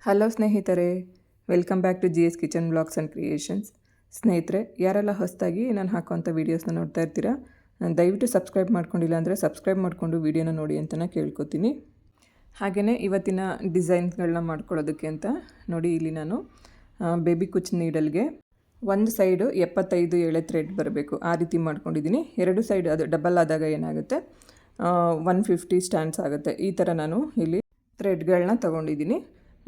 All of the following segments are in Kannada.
ಹಲೋ ಸ್ನೇಹಿತರೆ, welcome back to G S kitchen blogs and creations. ಸ್ನೇಹಿತರೆ, ಯಾರೆಲ್ಲ ಹೊಸದಾಗಿ ನಾನು ಹಾಕುವಂಥ ವೀಡಿಯೋಸ್ನ ನೋಡ್ತಾ ಇರ್ತೀರಾ, ದಯವಿಟ್ಟು ಸಬ್ಸ್ಕ್ರೈಬ್ ಮಾಡ್ಕೊಂಡಿಲ್ಲ ಅಂದರೆ ಸಬ್ಸ್ಕ್ರೈಬ್ ಮಾಡಿಕೊಂಡು ವೀಡಿಯೋನ ನೋಡಿ ಅಂತ ನಾನು ಕೇಳ್ಕೊತೀನಿ. ಹಾಗೆಯೇ ಇವತ್ತಿನ ಡಿಸೈನ್ಗಳನ್ನ ಮಾಡ್ಕೊಳ್ಳೋದಕ್ಕೆ ಅಂತ ನೋಡಿ, ಇಲ್ಲಿ ನಾನು ಬೇಬಿ ಕುಚ್ ನೀಡಲ್ಗೆ ಒಂದು ಸೈಡು 75 ಎಳೆ ಥ್ರೆಡ್ ಬರಬೇಕು ಆ ರೀತಿ ಮಾಡ್ಕೊಂಡಿದ್ದೀನಿ. ಎರಡು ಸೈಡ್ ಅದು ಡಬಲ್ ಆದಾಗ ಏನಾಗುತ್ತೆ 150 ಸ್ಟ್ಯಾಂಡ್ಸ್ ಆಗುತ್ತೆ. ಈ ಥರ ನಾನು ಇಲ್ಲಿ ಥ್ರೆಡ್ಗಳನ್ನ ತೊಗೊಂಡಿದ್ದೀನಿ.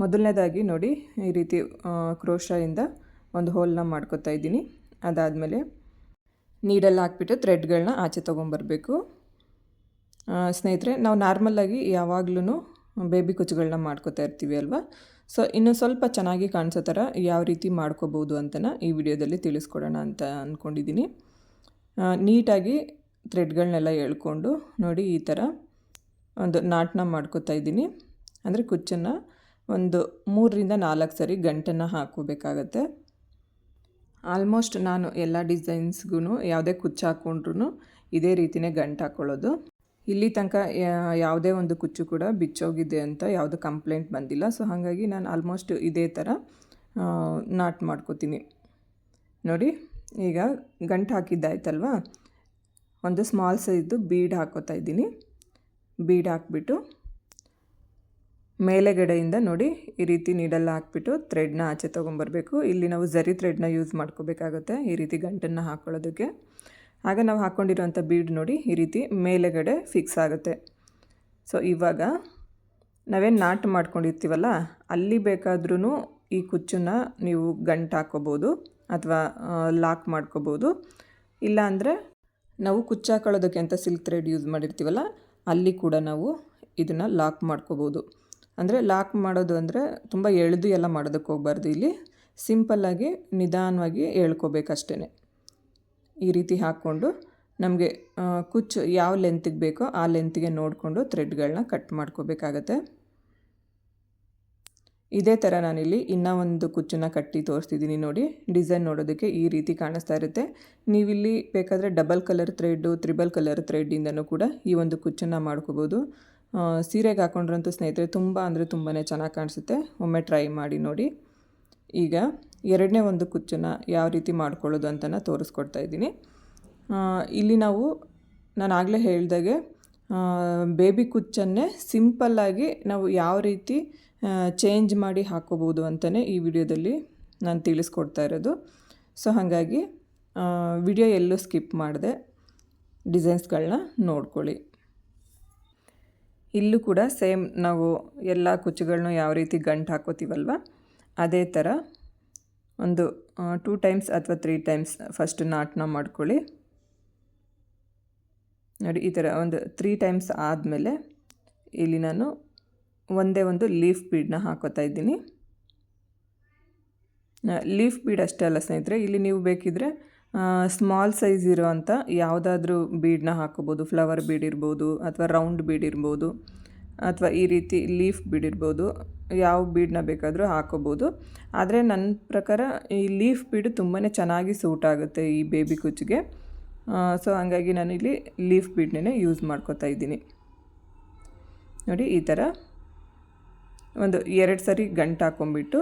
ಮೊದಲನೇದಾಗಿ ನೋಡಿ, ಈ ರೀತಿ ಕ್ರೋಶಾಯಿಂದ ಒಂದು ಹೋಲ್ನ ಮಾಡ್ಕೊತಾ ಇದ್ದೀನಿ. ಅದಾದಮೇಲೆ ನೀಡಲ್ಲಿ ಹಾಕ್ಬಿಟ್ಟು ಥ್ರೆಡ್ಗಳನ್ನ ಆಚೆ ತೊಗೊಂಬರಬೇಕು. ಸ್ನೇಹಿತರೆ, ನಾವು ನಾರ್ಮಲಾಗಿ ಯಾವಾಗಲೂ ಬೇಬಿ ಕುಚ್ಚುಗಳನ್ನ ಮಾಡ್ಕೋತಾ ಇರ್ತೀವಿ ಅಲ್ವಾ. ಸೊ ಇನ್ನು ಸ್ವಲ್ಪ ಚೆನ್ನಾಗಿ ಕಾಣಿಸೋ ಥರ ಯಾವ ರೀತಿ ಮಾಡ್ಕೋಬೋದು ಅಂತನ ಈ ವಿಡಿಯೋದಲ್ಲಿ ತಿಳಿಸ್ಕೊಡೋಣ ಅಂತ ಅಂದ್ಕೊಂಡಿದ್ದೀನಿ. ನೀಟಾಗಿ ಥ್ರೆಡ್ಗಳನ್ನೆಲ್ಲ ಎಳ್ಕೊಂಡು ನೋಡಿ, ಈ ಥರ ಒಂದು ನಾಟನ್ನ ಮಾಡ್ಕೋತಾ ಇದ್ದೀನಿ. ಅಂದರೆ ಕುಚ್ಚನ್ನು ಒಂದು 3 ರಿಂದ 4 ಸರಿ ಗಂಟನ್ನು ಹಾಕೋಬೇಕಾಗತ್ತೆ. ಆಲ್ಮೋಸ್ಟ್ ನಾನು ಎಲ್ಲ ಡಿಸೈನ್ಸ್ಗೂ ಯಾವುದೇ ಕುಚ್ಚು ಹಾಕ್ಕೊಂಡ್ರೂ ಇದೇ ರೀತಿಯೇ ಗಂಟು ಹಾಕ್ಕೊಳ್ಳೋದು. ಇಲ್ಲಿ ತನಕ ಯಾವುದೇ ಒಂದು ಕುಚ್ಚು ಕೂಡ ಬಿಚ್ಚೋಗಿದೆ ಅಂತ ಯಾವುದೇ ಕಂಪ್ಲೇಂಟ್ ಬಂದಿಲ್ಲ. ಸೊ ಹಾಗಾಗಿ ನಾನು ಆಲ್ಮೋಸ್ಟ್ ಇದೇ ಥರ ನಾಟ್ ಮಾಡ್ಕೋತೀನಿ. ನೋಡಿ, ಈಗ ಗಂಟು ಹಾಕಿದ್ದಾಯ್ತಲ್ವ, ಒಂದು ಸ್ಮಾಲ್ ಸೈಜ್ದು ಬೀಡ್ ಹಾಕೋತಾ ಇದ್ದೀನಿ. ಬೀಡ್ ಹಾಕ್ಬಿಟ್ಟು ಮೇಲೆಗಡೆಯಿಂದ ನೋಡಿ ಈ ರೀತಿ ನೀಡಲ್ಲ ಹಾಕ್ಬಿಟ್ಟು ಥ್ರೆಡ್ನ ಆಚೆ ತೊಗೊಂಬರಬೇಕು. ಇಲ್ಲಿ ನಾವು ಝರಿ ಥ್ರೆಡ್ನ ಯೂಸ್ ಮಾಡ್ಕೋಬೇಕಾಗುತ್ತೆ ಈ ರೀತಿ ಗಂಟನ್ನು ಹಾಕ್ಕೊಳ್ಳೋದಕ್ಕೆ. ಆಗ ನಾವು ಹಾಕ್ಕೊಂಡಿರೋಂಥ ಬೀಡ್ ನೋಡಿ ಈ ರೀತಿ ಮೇಲೆಗಡೆ ಫಿಕ್ಸ್ ಆಗುತ್ತೆ. ಸೊ ಇವಾಗ ನಾವೇನು ನಾಟ್ ಮಾಡ್ಕೊಂಡಿರ್ತೀವಲ್ಲ, ಅಲ್ಲಿ ಬೇಕಾದ್ರೂ ಈ ಕುಚ್ಚನ್ನು ನೀವು ಗಂಟು ಹಾಕ್ಕೋಬೋದು ಅಥವಾ ಲಾಕ್ ಮಾಡ್ಕೋಬೋದು. ಇಲ್ಲಾಂದರೆ ನಾವು ಕುಚ್ಚು ಹಾಕೊಳ್ಳೋದಕ್ಕೆ ಅಂತ ಸಿಲ್ಕ್ ಥ್ರೆಡ್ ಯೂಸ್ ಮಾಡಿರ್ತೀವಲ್ಲ, ಅಲ್ಲಿ ಕೂಡ ನಾವು ಇದನ್ನು ಲಾಕ್ ಮಾಡ್ಕೋಬೋದು. ಅಂದರೆ ಲಾಕ್ ಮಾಡೋದು ಅಂದರೆ ತುಂಬ ಎಳೆದು ಎಲ್ಲ ಮಾಡೋದಕ್ಕೆ ಹೋಗಬಾರ್ದು. ಇಲ್ಲಿ ಸಿಂಪಲ್ಲಾಗಿ ನಿಧಾನವಾಗಿ ಎಳ್ಕೋಬೇಕಷ್ಟೇ. ಈ ರೀತಿ ಹಾಕ್ಕೊಂಡು ನಮಗೆ ಕುಚ್ಚು ಯಾವ ಲೆಂತಿಗೆ ಬೇಕೋ ಆ ಲೆಂತಿಗೆ ನೋಡಿಕೊಂಡು ಥ್ರೆಡ್ಗಳನ್ನ ಕಟ್ ಮಾಡ್ಕೋಬೇಕಾಗತ್ತೆ. ಇದೇ ಥರ ನಾನಿಲ್ಲಿ ಇನ್ನೂ ಒಂದು ಕುಚ್ಚನ್ನು ಕಟ್ಟಿ ತೋರಿಸ್ತಿದ್ದೀನಿ. ನೋಡಿ, ಡಿಸೈನ್ ನೋಡೋದಕ್ಕೆ ಈ ರೀತಿ ಕಾಣಿಸ್ತಾ ಇರುತ್ತೆ. ನೀವಿಲ್ಲಿ ಬೇಕಾದರೆ double colour thread, triple colour ಥ್ರೆಡ್ಡಿಂದನೂ ಕೂಡ ಈ ಒಂದು ಕುಚ್ಚನ್ನು ಮಾಡ್ಕೋಬೋದು. ಸೀರೆಗೆ ಹಾಕ್ಕೊಂಡ್ರಂತೂ ಸ್ನೇಹಿತರೆ ತುಂಬ ಅಂದರೆ ತುಂಬಾ ಚೆನ್ನಾಗಿ ಕಾಣಿಸುತ್ತೆ. ಒಮ್ಮೆ ಟ್ರೈ ಮಾಡಿ ನೋಡಿ. ಈಗ ಎರಡನೇ ಒಂದು ಕುಚ್ಚನ್ನು ಯಾವ ರೀತಿ ಮಾಡ್ಕೊಳ್ಳೋದು ಅಂತನ ತೋರಿಸ್ಕೊಡ್ತಾ ಇದ್ದೀನಿ. ಇಲ್ಲಿ ನಾನು ಆಗಲೇ ಹೇಳ್ದಾಗೆ ಬೇಬಿ ಕುಚ್ಚನ್ನೇ ಸಿಂಪಲ್ಲಾಗಿ ನಾವು ಯಾವ ರೀತಿ ಚೇಂಜ್ ಮಾಡಿ ಹಾಕ್ಕೋಬೋದು ಅಂತಲೇ ಈ ವಿಡಿಯೋದಲ್ಲಿ ನಾನು ತಿಳಿಸ್ಕೊಡ್ತಾ ಇರೋದು. ಸೊ ಹಾಗಾಗಿ ವಿಡಿಯೋ ಎಲ್ಲೂ ಸ್ಕಿಪ್ ಮಾಡಿದೆ, ಡಿಸೈನ್ಸ್ಗಳನ್ನ ನೋಡ್ಕೊಳ್ಳಿ. ಇಲ್ಲೂ ಕೂಡ ಸೇಮ್ ನಾವು ಎಲ್ಲ ಕುಚ್ಚುಗಳನ್ನೂ ಯಾವ ರೀತಿ ಗಂಟು ಹಾಕೋತೀವಲ್ವ, ಅದೇ ಥರ ಒಂದು 2 ಟೈಮ್ಸ್ ಅಥವಾ 3 ಟೈಮ್ಸ್ ಫಸ್ಟ್ ನಾಟನ್ನ ಮಾಡ್ಕೊಳ್ಳಿ. ನೋಡಿ, ಈ ಥರ ಒಂದು 3 ಟೈಮ್ಸ್ ಆದಮೇಲೆ ಇಲ್ಲಿ ನಾನು ಒಂದೇ ಒಂದು ಲೀಫ್ ಬೀಡನ್ನ ಹಾಕೋತಾ ಇದ್ದೀನಿ. ಲೀಫ್ ಬೀಡ್ ಅಷ್ಟೇ ಅಲ್ಲ ಸ್ನೇಹಿತರೆ, ಇಲ್ಲಿ ನೀವು ಬೇಕಿದ್ದರೆ ಸ್ಮಾಲ್ ಸೈಜ್ ಇರೋ ಅಂಥ ಯಾವುದಾದ್ರೂ ಬೀಡನ್ನ ಹಾಕೋಬೋದು. ಫ್ಲವರ್ ಬೀಡ್ ಇರ್ಬೋದು ಅಥವಾ ರೌಂಡ್ ಬೀಡ್ ಇರ್ಬೋದು ಅಥವಾ ಈ ರೀತಿ ಲೀಫ್ ಬೀಡ್ ಇರ್ಬೋದು. ಯಾವ ಬೀಡನ್ನ ಬೇಕಾದರೂ ಹಾಕೋಬೋದು. ಆದರೆ ನನ್ನ ಪ್ರಕಾರ ಈ ಲೀಫ್ ಬೀಡು ತುಂಬಾ ಚೆನ್ನಾಗಿ ಸೂಟ್ ಆಗುತ್ತೆ ಈ ಬೇಬಿ ಕುಚ್ಚಿಗೆ. ಸೊ ಹಾಗಾಗಿ ನಾನಿಲ್ಲಿ ಲೀಫ್ ಬೀಡ್ನೇ ಯೂಸ್ ಮಾಡ್ಕೋತಾ ಇದ್ದೀನಿ. ನೋಡಿ, ಈ ಥರ ಒಂದು 2 ಸರಿ ಗಂಟು ಹಾಕ್ಕೊಂಬಿಟ್ಟು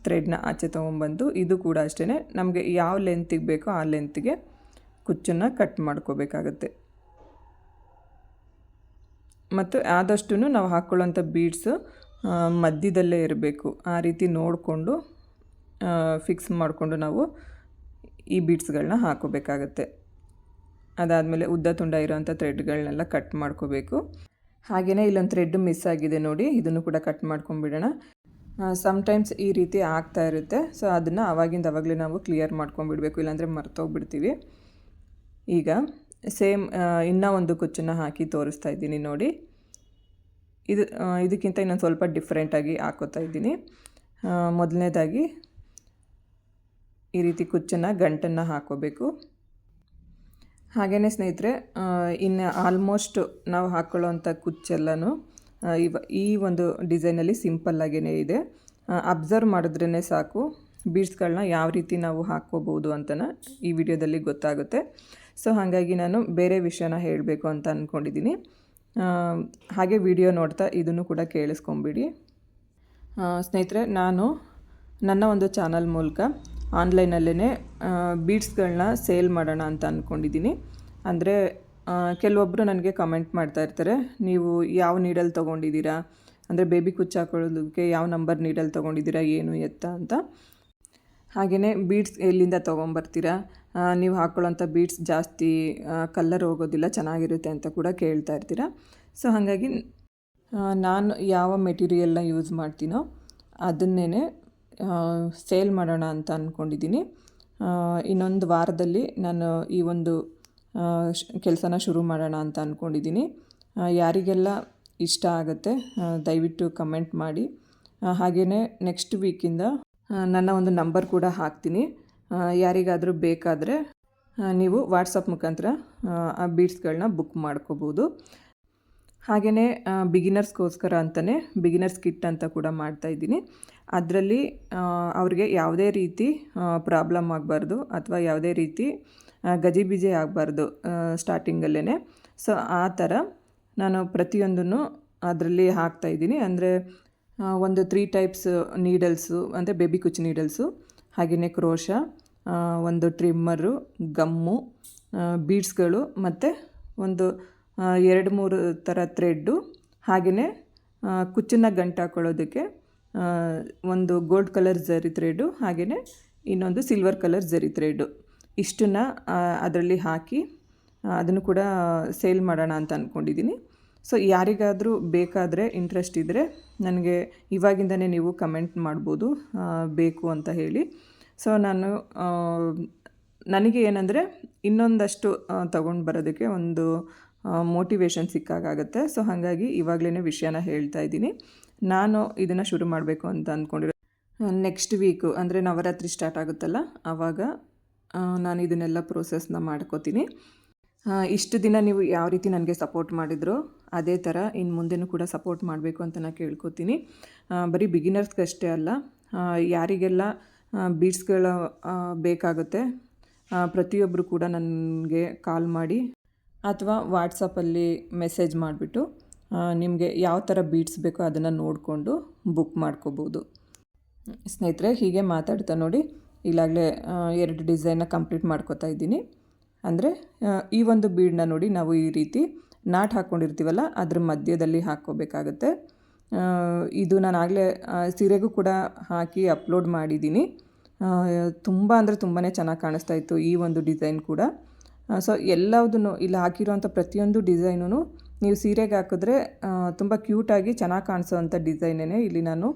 ಥ್ರೆಡ್ನ ಆಚೆ ತೊಗೊಂಬಂದು ಇದು ಕೂಡ ಅಷ್ಟೇ ನಮಗೆ ಯಾವ ಲೆಂತಿಗೆ ಬೇಕೋ ಆ ಲೆಂತಿಗೆ ಕುಚ್ಚನ್ನು ಕಟ್ ಮಾಡ್ಕೋಬೇಕಾಗತ್ತೆ. ಮತ್ತು ಆದಷ್ಟು ನಾವು ಹಾಕ್ಕೊಳ್ಳೋಂಥ ಬೀಡ್ಸು ಮಧ್ಯದಲ್ಲೇ ಇರಬೇಕು. ಆ ರೀತಿ ನೋಡಿಕೊಂಡು ಫಿಕ್ಸ್ ಮಾಡಿಕೊಂಡು ನಾವು ಈ ಬೀಡ್ಸ್ಗಳನ್ನ ಹಾಕೋಬೇಕಾಗತ್ತೆ. ಅದಾದಮೇಲೆ ಉದ್ದ ತುಂಡ ಇರೋವಂಥ ಥ್ರೆಡ್ಗಳನ್ನೆಲ್ಲ ಕಟ್ ಮಾಡ್ಕೋಬೇಕು. ಹಾಗೆಯೇ ಇಲ್ಲೊಂದು ಥ್ರೆಡ್ ಮಿಸ್ ಆಗಿದೆ ನೋಡಿ, ಇದನ್ನು ಕೂಡ ಕಟ್ ಮಾಡ್ಕೊಂಬಿಡೋಣ. ಸಮ್ಟೈಮ್ಸ್ ಈ ರೀತಿ ಆಗ್ತಾ ಇರುತ್ತೆ. ಸೊ ಅದನ್ನು ಆವಾಗಲೇ ನಾವು ಕ್ಲಿಯರ್ ಮಾಡ್ಕೊಂಬಿಡಬೇಕು, ಇಲ್ಲಾಂದರೆ ಮರ್ತೋಗ್ಬಿಡ್ತೀವಿ. ಈಗ ಸೇಮ್ ಇನ್ನೂ ಒಂದು ಕುಚ್ಚನ್ನು ಹಾಕಿ ತೋರಿಸ್ತಾ ಇದ್ದೀನಿ ನೋಡಿ. ಇದಕ್ಕಿಂತ ಇನ್ನೊಂದು ಸ್ವಲ್ಪ ಡಿಫ್ರೆಂಟಾಗಿ ಹಾಕೋತಾ ಇದ್ದೀನಿ. ಮೊದಲನೇದಾಗಿ ಈ ರೀತಿ ಕುಚ್ಚನ್ನು ಗಂಟನ್ನು ಹಾಕೋಬೇಕು. ಹಾಗೆಯೇ ಸ್ನೇಹಿತರೆ, ಇನ್ನು ಆಲ್ಮೋಸ್ಟ್ ನಾವು ಹಾಕ್ಕೊಳ್ಳೋವಂಥ ಕುಚ್ಚೆಲ್ಲನೂ ಈ ಒಂದು ಡಿಸೈನಲ್ಲಿ ಸಿಂಪಲ್ಲಾಗೇ ಇದೆ. ಅಬ್ಸರ್ವ್ ಮಾಡಿದ್ರೇ ಸಾಕು ಬೀಡ್ಸ್ಗಳನ್ನ ಯಾವ ರೀತಿ ನಾವು ಹಾಕ್ಕೋಬೋದು ಅಂತನ ಈ ವಿಡಿಯೋದಲ್ಲಿ ಗೊತ್ತಾಗುತ್ತೆ. ಸೊ ಹಾಗಾಗಿ ನಾನು ಬೇರೆ ವಿಷಯನ ಹೇಳಬೇಕು ಅಂತ ಅಂದ್ಕೊಂಡಿದ್ದೀನಿ. ಹಾಗೆ ವಿಡಿಯೋ ನೋಡ್ತಾ ಇದನ್ನು ಕೂಡ ಕೇಳಿಸ್ಕೊಂಬಿಡಿ. ಸ್ನೇಹಿತರೆ, ನಾನು ನನ್ನ ಒಂದು ಚಾನಲ್ ಮೂಲಕ ಆನ್ಲೈನಲ್ಲೇ ಬೀಡ್ಸ್ಗಳನ್ನ ಸೇಲ್ ಮಾಡೋಣ ಅಂತ ಅಂದ್ಕೊಂಡಿದ್ದೀನಿ. ಅಂದರೆ ಕೆಲವೊಬ್ಬರು ನನಗೆ ಕಮೆಂಟ್ ಮಾಡ್ತಾ ಇರ್ತಾರೆ, ನೀವು ಯಾವ ನೀಡಲ್ ತೊಗೊಂಡಿದ್ದೀರಾ, ಅಂದರೆ ಬೇಬಿ ಕುಚ್ಚು ಹಾಕೊಳ್ಳೋದಕ್ಕೆ ಯಾವ ನಂಬರ್ ನೀಡಲ್ ತೊಗೊಂಡಿದ್ದೀರಾ, ಏನು ಎತ್ತ ಅಂತ. ಹಾಗೆಯೇ ಬೀಡ್ಸ್ ಎಲ್ಲಿಂದ ತೊಗೊಂಬರ್ತೀರಾ, ನೀವು ಹಾಕ್ಕೊಳ್ಳೋಂಥ ಬೀಡ್ಸ್ ಜಾಸ್ತಿ ಕಲ್ಲರ್ ಹೋಗೋದಿಲ್ಲ, ಚೆನ್ನಾಗಿರುತ್ತೆ ಅಂತ ಕೂಡ ಕೇಳ್ತಾ ಇರ್ತೀರಾ. ಸೊ ಹಾಗಾಗಿ ನಾನು ಯಾವ ಮೆಟೀರಿಯಲ್ನ ಯೂಸ್ ಮಾಡ್ತೀನೋ ಅದನ್ನೇ ಸೇಲ್ ಮಾಡೋಣ ಅಂತ ಅಂದ್ಕೊಂಡಿದ್ದೀನಿ. ಇನ್ನೊಂದು ವಾರದಲ್ಲಿ ನಾನು ಈ ಒಂದು ಕೆಲಸನ ಶುರು ಮಾಡೋಣ ಅಂತ ಅಂದ್ಕೊಂಡಿದ್ದೀನಿ. ಯಾರಿಗೆಲ್ಲ ಇಷ್ಟ ಆಗುತ್ತೆ ದಯವಿಟ್ಟು ಕಮೆಂಟ್ ಮಾಡಿ. ಹಾಗೆಯೇ ನೆಕ್ಸ್ಟ್ ವೀಕಿಂದ ನನ್ನ ಒಂದು ನಂಬರ್ ಕೂಡ ಹಾಕ್ತೀನಿ. ಯಾರಿಗಾದರೂ ಬೇಕಾದರೆ ನೀವು ವಾಟ್ಸಪ್ ಮುಖಾಂತರ ಆ ಬೀಡ್ಸ್ಗಳನ್ನ ಬುಕ್ ಮಾಡ್ಕೋಬೋದು. ಹಾಗೆಯೇ ಬಿಗಿನರ್ಸ್ಗೋಸ್ಕರ ಅಂತಲೇ ಬಿಗಿನರ್ಸ್ ಕಿಟ್ ಅಂತ ಕೂಡ ಮಾಡ್ತಾಯಿದ್ದೀನಿ. ಅದರಲ್ಲಿ ಅವ್ರಿಗೆ ಯಾವುದೇ ರೀತಿ ಪ್ರಾಬ್ಲಮ್ ಆಗಬಾರ್ದು ಅಥವಾ ಯಾವುದೇ ರೀತಿ ಗಜಿಬಿಜಿ ಆಗಬಾರ್ದು ಸ್ಟಾರ್ಟಿಂಗಲ್ಲೇ. ಸೊ ಆ ಥರ ನಾನು ಪ್ರತಿಯೊಂದನ್ನು ಅದರಲ್ಲಿ ಹಾಕ್ತಾಯಿದ್ದೀನಿ. ಅಂದರೆ ಒಂದು 3 ಟೈಪ್ಸ್ ನೀಡಲ್ಸು, ಅಂದರೆ ಬೇಬಿ ಕುಚ್ಚು ನೀಡಲ್ಸು, ಹಾಗೆಯೇ ಕ್ರೋಶ, ಒಂದು ಟ್ರಿಮ್ಮರು, ಗಮ್ಮು, ಬೀಡ್ಸ್ಗಳು ಮತ್ತು ಒಂದು 2-3 ಥರ ಥ್ರೆಡ್ಡು, ಹಾಗೆಯೇ ಕುಚ್ಚನ್ನು ಗಂಟು ಹಾಕೊಳ್ಳೋದಕ್ಕೆ ಒಂದು ಗೋಲ್ಡ್ ಕಲರ್ ಝರಿ ಥ್ರೆಡ್ಡು, ಹಾಗೆಯೇ ಇನ್ನೊಂದು ಸಿಲ್ವರ್ ಕಲರ್ ಝರಿ ಥ್ರೆಡ್ಡು, ಇಷ್ಟನ್ನು ಅದರಲ್ಲಿ ಹಾಕಿ ಅದನ್ನು ಕೂಡ ಸೇಲ್ ಮಾಡೋಣ ಅಂತ ಅಂದ್ಕೊಂಡಿದ್ದೀನಿ. ಸೊ ಯಾರಿಗಾದರೂ ಬೇಕಾದರೆ, ಇಂಟ್ರೆಸ್ಟ್ ಇದ್ದರೆ ನನಗೆ ಇವಾಗಿಂದನೇ ನೀವು ಕಮೆಂಟ್ ಮಾಡ್ಬೋದು ಬೇಕು ಅಂತ ಹೇಳಿ. ಸೊ ನನಗೆ ಏನಂದರೆ ಇನ್ನೊಂದಷ್ಟು ತೊಗೊಂಡು ಬರೋದಕ್ಕೆ ಒಂದು ಮೋಟಿವೇಶನ್ ಸಿಕ್ಕಾಗುತ್ತೆ. ಸೊ ಹಾಗಾಗಿ ಇವಾಗಲೇ ವಿಷಯನ ಹೇಳ್ತಾ ಇದ್ದೀನಿ. ನಾನು ಇದನ್ನು ಶುರು ಮಾಡಬೇಕು ಅಂತ ಅಂದ್ಕೊಂಡಿರೋ ನೆಕ್ಸ್ಟ್ ವೀಕು, ಅಂದರೆ ನವರಾತ್ರಿ ಸ್ಟಾರ್ಟ್ ಆಗುತ್ತಲ್ಲ ಆವಾಗ ನಾನು ಇದನ್ನೆಲ್ಲ ಪ್ರೋಸೆಸ್ನ ಮಾಡ್ಕೋತೀನಿ. ಇಷ್ಟು ದಿನ ನೀವು ಯಾವ ರೀತಿ ನನಗೆ ಸಪೋರ್ಟ್ ಮಾಡಿದ್ರೋ ಅದೇ ಥರ ಇನ್ನು ಮುಂದೆನೂ ಕೂಡ ಸಪೋರ್ಟ್ ಮಾಡಬೇಕು ಅಂತ ನಾನು ಕೇಳ್ಕೊತೀನಿ. ಬರೀ ಬಿಗಿನರ್ಸ್ಗಷ್ಟೇ ಅಲ್ಲ, ಯಾರಿಗೆಲ್ಲ ಬೀಡ್ಸ್ಗಳ ಬೇಕಾಗುತ್ತೆ ಪ್ರತಿಯೊಬ್ಬರು ಕೂಡ ನನಗೆ ಕಾಲ್ ಮಾಡಿ ಅಥವಾ ವಾಟ್ಸಪ್ಪಲ್ಲಿ ಮೆಸೇಜ್ ಮಾಡಿಬಿಟ್ಟು ನಿಮಗೆ ಯಾವ ಥರ ಬೀಡ್ಸ್ ಬೇಕೋ ಅದನ್ನು ನೋಡಿಕೊಂಡು ಬುಕ್ ಮಾಡ್ಕೋಬೋದು. ಸ್ನೇಹಿತರೆ, ಹೀಗೆ ಮಾತಾಡ್ತಾ ನೋಡಿ ಈಗಾಗಲೇ 2 ಡಿಸೈನ್ನ ಕಂಪ್ಲೀಟ್ ಮಾಡ್ಕೋತಾ ಇದ್ದೀನಿ. ಅಂದರೆ ಈ ಒಂದು ಬೀಡನ್ನ ನೋಡಿ ನಾವು ಈ ರೀತಿ ನಾಟ್ ಹಾಕ್ಕೊಂಡಿರ್ತೀವಲ್ಲ ಅದ್ರ ಮಧ್ಯದಲ್ಲಿ ಹಾಕ್ಕೋಬೇಕಾಗತ್ತೆ. ಇದು ನಾನು ಆಗಲೇ ಸೀರೆಗೂ ಕೂಡ ಹಾಕಿ ಅಪ್ಲೋಡ್ ಮಾಡಿದ್ದೀನಿ. ತುಂಬ ಅಂದರೆ ತುಂಬಾ ಚೆನ್ನಾಗಿ ಕಾಣಿಸ್ತಾ ಇತ್ತು ಈ ಒಂದು ಡಿಸೈನ್ ಕೂಡ. ಸೊ ಎಲ್ಲದನ್ನು ಇಲ್ಲಿ ಹಾಕಿರೋಂಥ ಪ್ರತಿಯೊಂದು ಡಿಸೈನೂ ನೀವು ಸೀರೆಗೆ ಹಾಕಿದ್ರೆ ತುಂಬ ಕ್ಯೂಟಾಗಿ ಚೆನ್ನಾಗಿ ಕಾಣಿಸೋವಂಥ ಡಿಸೈನೇ ಇಲ್ಲಿ ನಾನು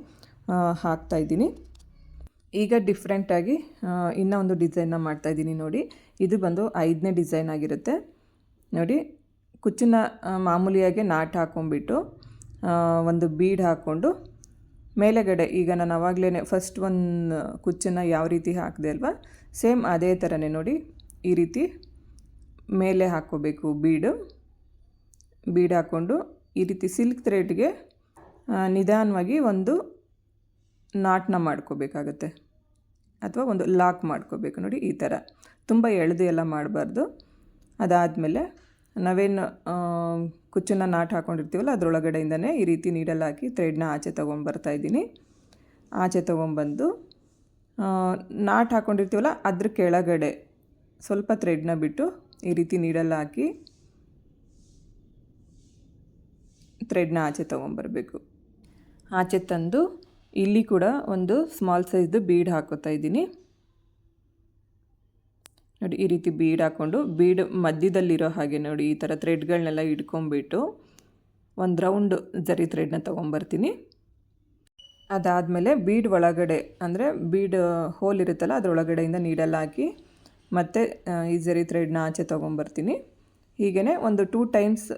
ಹಾಕ್ತಾಯಿದ್ದೀನಿ. ಈಗ ಡಿಫ್ರೆಂಟಾಗಿ ಇನ್ನೂ ಒಂದು ಡಿಸೈನ್ನ ಮಾಡ್ತಾಯಿದ್ದೀನಿ ನೋಡಿ. ಇದು ಬಂದು 5ನೇ ಡಿಸೈನ್ ಆಗಿರುತ್ತೆ ನೋಡಿ. ಕುಚ್ಚನ್ನ ಮಾಮೂಲಿಯಾಗಿ ನಾಟ್ ಹಾಕ್ಕೊಂಬಿಟ್ಟು ಒಂದು ಬೀಡ್ ಹಾಕ್ಕೊಂಡು ಮೇಲೆಗಡೆ, ಈಗ ನಾನು ಆವಾಗಲೇ ಫಸ್ಟ್ ಒಂದು ಕುಚ್ಚನ್ನು ಯಾವ ರೀತಿ ಹಾಕಿದೆ ಅಲ್ವಾ, ಸೇಮ್ ಅದೇ ಥರನೇ ನೋಡಿ ಈ ರೀತಿ ಮೇಲೆ ಹಾಕ್ಕೋಬೇಕು. ಬೀಡ್ ಹಾಕ್ಕೊಂಡು ಈ ರೀತಿ ಸಿಲ್ಕ್ ಥ್ರೆಡ್ಗೆ ನಿಧಾನವಾಗಿ ಒಂದು ನಾಟ್ನ ಮಾಡ್ಕೋಬೇಕಾಗತ್ತೆ ಅಥವಾ ಒಂದು ಲಾಕ್ ಮಾಡ್ಕೋಬೇಕು ನೋಡಿ. ಈ ಥರ ತುಂಬ ಎಳೆದು ಎಲ್ಲ ಮಾಡಬಾರ್ದು. ಅದಾದಮೇಲೆ ನಾವೇನು ಕುಚ್ಚನ್ನು ನಾಟ್ ಹಾಕ್ಕೊಂಡಿರ್ತೀವಲ್ಲ ಅದರೊಳಗಡೆಯಿಂದನೇ ಈ ರೀತಿ ನೀಡಲ್ ಹಾಕಿ ಥ್ರೆಡ್ನ ಆಚೆ ತೊಗೊಂಬರ್ತಾಯಿದ್ದೀನಿ. ಆಚೆ ತೊಗೊಂಬಂದು ನಾಟ್ ಹಾಕ್ಕೊಂಡಿರ್ತೀವಲ್ಲ ಅದ್ರ ಕೆಳಗಡೆ ಸ್ವಲ್ಪ ಥ್ರೆಡ್ನ ಬಿಟ್ಟು ಈ ರೀತಿ ನೀಡಲ್ ಹಾಕಿ ಥ್ರೆಡ್ನ ಆಚೆ ತೊಗೊಂಬರಬೇಕು. ಆಚೆ ತಂದು ಇಲ್ಲಿ ಕೂಡ ಒಂದು ಸ್ಮಾಲ್ ಸೈಜ್ದು ಬೀಡ್ ಹಾಕೋತಾ ಇದ್ದೀನಿ ನೋಡಿ. ಈ ರೀತಿ ಬೀಡ್ ಹಾಕ್ಕೊಂಡು ಬೀಡ್ ಮಧ್ಯದಲ್ಲಿರೋ ಹಾಗೆ ನೋಡಿ ಈ ಥರ ಥ್ರೆಡ್ಗಳನ್ನೆಲ್ಲ ಇಟ್ಕೊಂಬಿಟ್ಟು ಒಂದು ರೌಂಡ್ ಜರಿ ಥ್ರೆಡ್ನ ತೊಗೊಂಬರ್ತೀನಿ. ಅದಾದಮೇಲೆ ಬೀಡ್ ಒಳಗಡೆ, ಅಂದರೆ ಬೀಡ್ ಹೋಲ್ ಇರುತ್ತಲ್ಲ ಅದರೊಳಗಡೆಯಿಂದ ನೀಡಲ್ ಹಾಕಿ ಮತ್ತು ಈ ಜರಿ ಥ್ರೆಡ್ನ ಆಚೆ ತೊಗೊಂಬರ್ತೀನಿ. ಹೀಗೇ ಒಂದು 2 ಟೈಮ್ಸ್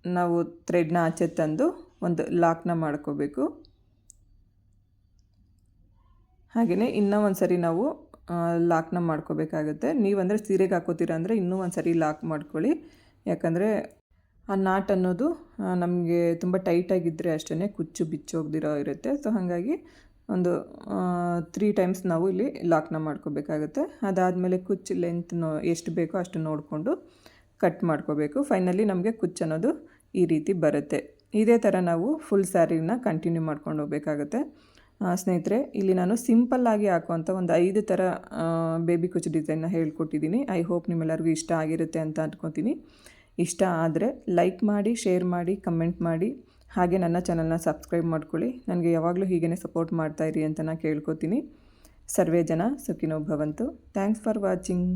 ನಾವು ಥ್ರೆಡ್ನ ಆಚೆ ತಂದು ಒಂದು ಲಾಕ್ನ ಮಾಡ್ಕೋಬೇಕು. ಹಾಗೆಯೇ ಇನ್ನೂ ಒಂದು ಸರಿ ನಾವು ಲಾಕ್ನ ಮಾಡ್ಕೋಬೇಕಾಗುತ್ತೆ. ನೀವಂದರೆ ಸೀರೆಗೆ ಹಾಕೋತೀರ ಅಂದರೆ ಇನ್ನೂ ಒಂದು ಸರಿ ಲಾಕ್ ಮಾಡ್ಕೊಳ್ಳಿ. ಯಾಕಂದರೆ ಆ ನಾಟ್ ಅನ್ನೋದು ನಮಗೆ ತುಂಬ ಟೈಟಾಗಿದ್ದರೆ ಅಷ್ಟೇ ಕುಚ್ಚು ಬಿಚ್ಚೋಗ್ದಿರೋ ಇರುತ್ತೆ. ಸೊ ಹಾಗಾಗಿ ಒಂದು 3 ಟೈಮ್ಸ್ ನಾವು ಇಲ್ಲಿ ಲಾಕ್ನ ಮಾಡ್ಕೋಬೇಕಾಗುತ್ತೆ. ಅದಾದಮೇಲೆ ಕುಚ್ಚು ಲೆಂತ್ ಎಷ್ಟು ಬೇಕೋ ಅಷ್ಟು ನೋಡಿಕೊಂಡು ಕಟ್ ಮಾಡ್ಕೋಬೇಕು. ಫೈನಲಿ ನಮಗೆ ಕುಚ್ಚು ಅನ್ನೋದು ಈ ರೀತಿ ಬರುತ್ತೆ. ಇದೇ ಥರ ನಾವು ಫುಲ್ ಸ್ಯಾರಿನ ಕಂಟಿನ್ಯೂ ಮಾಡ್ಕೊಂಡು ಹೋಗಬೇಕಾಗುತ್ತೆ. ಸ್ನೇಹಿತರೆ, ಇಲ್ಲಿ ನಾನು ಸಿಂಪಲ್ಲಾಗಿ ಹಾಕುವಂಥ ಒಂದು 5 ಥರ ಬೇಬಿ ಕುಚ್ಚು ಡಿಸೈನ್ನ ಹೇಳ್ಕೊಟ್ಟಿದ್ದೀನಿ. ಐ ಹೋಪ್ ನಿಮ್ಮೆಲ್ಲರಿಗೂ ಇಷ್ಟ ಆಗಿರುತ್ತೆ ಅಂತ ಅಂದ್ಕೊತೀನಿ. ಇಷ್ಟ ಆದರೆ ಲೈಕ್ ಮಾಡಿ, ಶೇರ್ ಮಾಡಿ, ಕಮೆಂಟ್ ಮಾಡಿ, ಹಾಗೆ ನನ್ನ ಚಾನಲ್ನ ಸಬ್ಸ್ಕ್ರೈಬ್ ಮಾಡ್ಕೊಳ್ಳಿ. ನನಗೆ ಯಾವಾಗಲೂ ಹೀಗೇ ಸಪೋರ್ಟ್ ಮಾಡ್ತಾಯಿರಿ ಅಂತ ನಾನು ಕೇಳ್ಕೊತೀನಿ. ಸರ್ವೇ ಜನ ಸುಖಿನೋ ಭವಂತು. Thanks for watching.